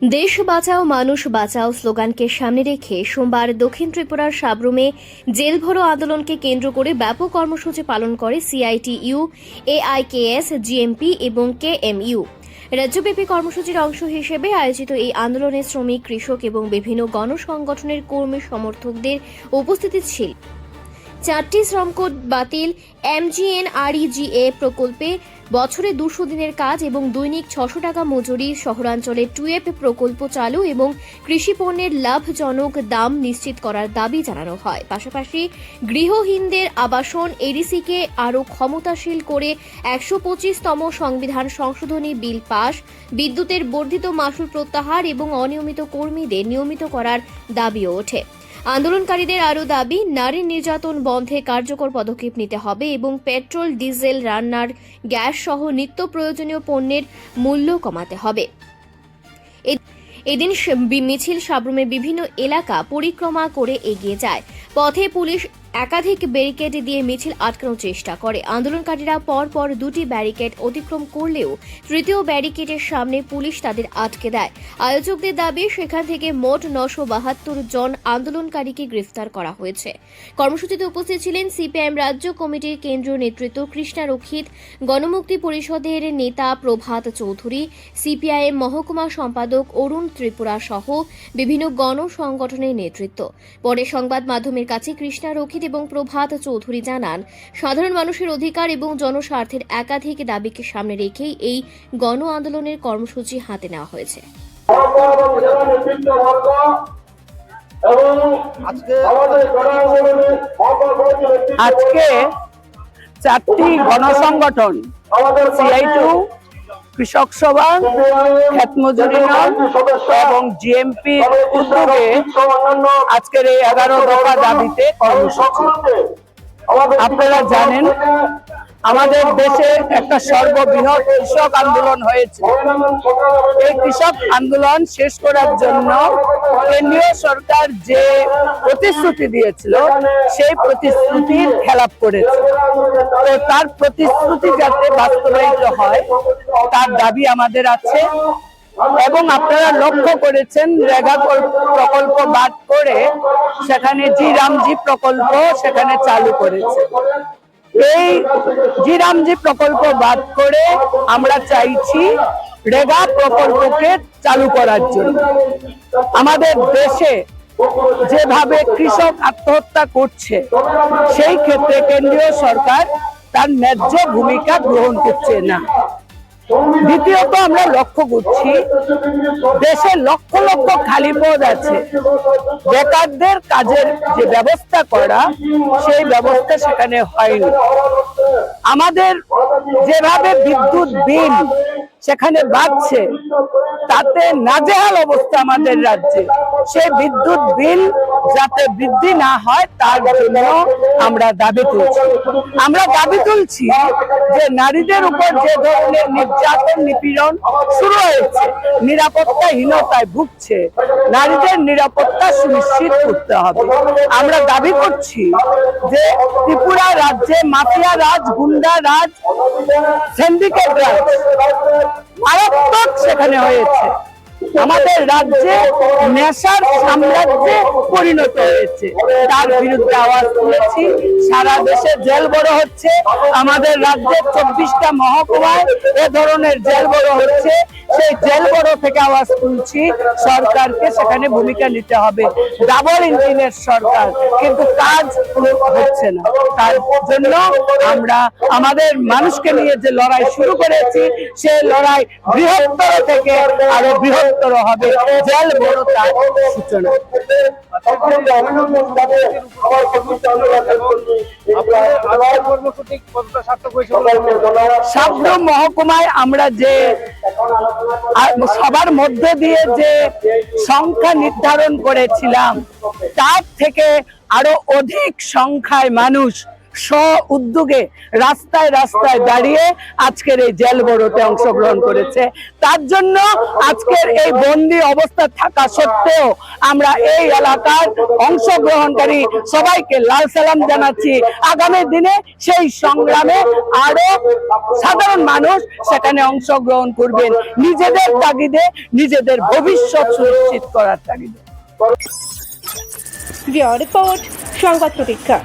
দেশ বাঁচাও মানুষ বাঁচাও স্লোগানকে সামনে রেখে সোমবার দক্ষিণ ত্রিপুরার সাব্রুমে জেল ভরো আন্দোলনকে কেন্দ্র করে ব্যাপক কর্মসূচি পালন করে সিআইটিইউ, এআইকেএস, জিএমপি এবং কেএমইউ। রাজ্যব্যাপী কর্মসূচির অংশ হিসেবে আয়োজিত এই আন্দোলনে শ্রমিক, কৃষক এবং বিভিন্ন গণসংগঠনের কর্মী সমর্থকদের উপস্থিতি ছিল। 4টি শ্রমকোড বাতিল, এমজিএনআরইজিএ প্রকল্পে বছরে 200 দিনের কাজ এবং দৈনিক 600 টাকা মজুরি, শহরাঞ্চলে টুয়েপ প্রকল্প চালু এবং কৃষি পণ্যের লাভজনক দাম নিশ্চিত করার দাবি জানানো হয়। পাশাপাশি গৃহহীনদের আবাসন, এডিসিকে আরও ক্ষমতাশীল করে 125তম সংবিধান সংশোধনী বিল পাস, বিদ্যুতের বর্ধিত মাশুল প্রত্যাহার এবং অনিয়মিত কর্মীদের নিয়মিত করার দাবিও ওঠে। আন্দোলনকারীদের আরও দাবি, নারী নির্যাতন বন্ধে কার্যকর পদক্ষেপ নিতে হবে এবং পেট্রোল, ডিজেল, রান্নার গ্যাস সহ নিত্য প্রয়োজনীয় পণ্যের মূল্য কমাতে হবে। এদিন মিছিল সাব্রুমের বিভিন্ন এলাকা পরিক্রমা করে এগিয়ে যায়। পথে পুলিশ একাধিক ব্যারিকেড দিয়ে মিছিল আটকানোর চেষ্টা করে। আন্দোলনকারীরা পরপর 2টি ব্যারিকেড অতিক্রম করলেও তৃতীয় ব্যারিকেডের সামনে পুলিশ তাদের আটকে দেয়। আয়োজকদের দাবি, সেখান থেকে মোট 972 জন আন্দোলনকারীকে গ্রেফতার করা হয়েছে। কর্মসূচিতে উপস্থিত ছিলেন সিপিআইএম রাজ্য কমিটির কেন্দ্রীয় নেতৃত্ব কৃষ্ণা রক্ষিত, গণমুক্তি পরিষদের নেতা প্রভাত চৌধুরী, সিপিআইএম মহকুমা সম্পাদক অরুণ ত্রিপুরা সহ বিভিন্ন গণসংগঠনের নেতৃত্ব। পরে সংবাদ মাধ্যমের কাছে কৃষ্ণা রক্ষিত এবং প্রভাত চৌধুরী জানান, সাধারণ মানুষের অধিকার এবং জনস্বার্থের একাধিক দাবিকে সামনে রেখেই এই গণ আন্দোলনের কর্মসূচি হাতে নেওয়া হয়েছে। আজকে 4টি গণসংগঠন সিআইটিইউ, কৃষক সভা, ক্ষেত মজুরি এবং জিএমপি উদ্যোগে আজকের এই 11 দফা দাবিতে কর্মসূচি। আপনারা জানেন, আমাদের দেশে একটা সর্ববৃহৎ কৃষক আন্দোলন হয়েছে। এই কৃষক আন্দোলন শেষ করার জন্য কেন্দ্রীয় সরকার যে প্রতিশ্রুতি দিয়েছিল, সেই প্রতিশ্রুতির খেলাপ করেছে। তো তার প্রতিশ্রুতি যাতে বাস্তবায়িত হয়, তার দাবি আমাদের আছে। এবং আপনারা লক্ষ্য করেছেন, রেগা প্রকল্প বাদ করে সেখানে জি রামজি প্রকল্প সেখানে চালু করেছে। এই জি রামজি প্রকল্প বাদ করে আমরা চাইছি রেগা প্রকল্পকে চালু করার জন্য। আমাদের দেশে যেভাবে কৃষক আত্মহত্যা করছে, সেই ক্ষেত্রে কেন্দ্রীয় সরকার তার ন্যায্য ভূমিকা গ্রহণ করছে না। দ্বিতীয়ত, আমরা লক্ষ্য করছি দেশে লক্ষ লক্ষ খালি পদ আছে। বেকারদের কাজের যে ব্যবস্থা করা, সেই ব্যবস্থা সেখানে হয়নি। আমাদের যেভাবে বিদ্যুৎ বিল সেখানে বাড়ছে, তাতে নাজেহাল অবস্থা আমাদের রাজ্যে। সেই বিদ্যুৎ বিল যাতে বৃদ্ধি না হয়, তার জন্য আমরা দাবি তুলছি যে নারীদের উপর যে ধরনের নির্যাতন, নিপীড়ন শুরু হয়েছে, নিরাপত্তাহীনতায় ভুগছে, নারীদের নিরাপত্তা সুনিশ্চিত করতে হবে। আমরা দাবি করছি যে ত্রিপুরা রাজ্যে মাফিয়া রাজ, গুন্ডা রাজ, সিন্ডিকেট রাজ মারাত্মক সেখানে হয়েছে। আমাদের রাজ্যে নেশার সাম্রাজ্যে পরিণত হয়েছে। তার বিরুদ্ধে আওয়াজ তুলেছি। সারা দেশে জেল বড় হচ্ছে। আমাদের রাজ্যের 24টা মহকুমায় এ ধরনের জেল বড় হচ্ছে। সেই জেল বড় থেকে আওয়াজ তুলছি, সরকারকে সেখানে ভূমিকা নিতে হবে। ডাবল ইঞ্জিনের সরকার, কিন্তু কাজ হচ্ছে না। তার জন্য আমরা আমাদের মানুষকে নিয়ে যে লড়াই শুরু করেছি, সেই লড়াই বৃহত্তর থেকে আরো বৃহত্তর হবে। জেল বড় তার সূচনা। সাব্রুম মহকুমায় আমরা যে সবার মধ্যে দিয়ে যে সংখ্যা নির্ধারণ করেছিলাম, তার থেকে আরো অধিক সংখ্যায় মানুষ স্ব উদ্যোগে রাস্তায় রাস্তায় দাঁড়িয়ে আজকের এই জেল ভরোতে অংশগ্রহণ করেছে। তার জন্য আজকের এই বন্দি অবস্থা থাকা সত্ত্বেও আমরা এই এলাকার অংশগ্রহণকারী সবাইকে লাল সালাম জানাচ্ছি। আগামী দিনে সেই সংগ্রামে আরো সাধারণ মানুষ সেখানে অংশগ্রহণ করবেন, নিজেদের তাগিদে, নিজেদের ভবিষ্যৎ সুনিশ্চিত করার তাগিদে। রিপোর্ট সংবাদ প্রতীক্ষা।